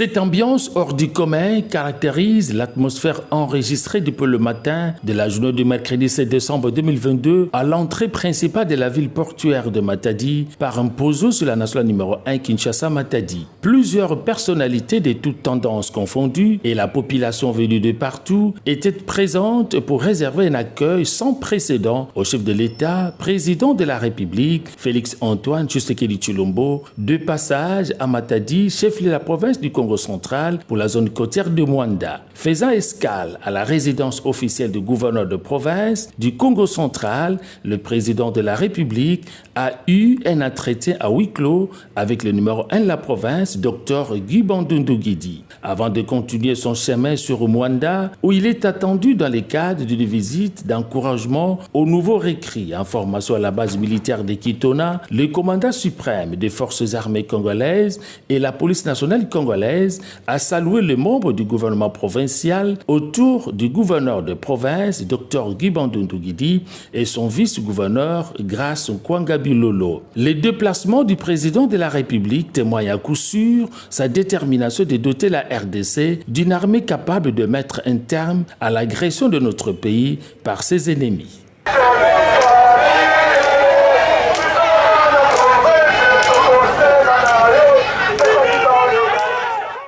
Cette ambiance hors du commun caractérise l'atmosphère enregistrée depuis le matin de la journée du mercredi 7 décembre 2022 à l'entrée principale de la ville portuaire de Matadi par un poteau sur la nationale numéro 1 Kinshasa-Matadi. Plusieurs personnalités de toutes tendances confondues et la population venue de partout étaient présentes pour réserver un accueil sans précédent au chef de l'État, président de la République, Félix-Antoine Tshisekedi Tshilombo, de passage à Matadi, chef de la province du Congo central pour la zone côtière de Mwanda. Faisant escale à la résidence officielle du gouverneur de province du Congo central, le président de la République a eu un entretien à huis clos avec le numéro 1 de la province, Dr Guy Bandundu Guidi, avant de continuer son chemin sur Mwanda, où il est attendu dans le cadre d'une visite d'encouragement aux nouveaux recrues en formation à la base militaire de Kitona. Le commandant suprême des forces armées congolaises et la police nationale congolaise a salué les membres du gouvernement provincial autour du gouverneur de province, Dr Guy Bandundu Guidi, et son vice-gouverneur, Grace Kwanga-Bilolo. Les déplacements du président de la République témoignent à coup sûr sa détermination de doter la RDC d'une armée capable de mettre un terme à l'agression de notre pays par ses ennemis.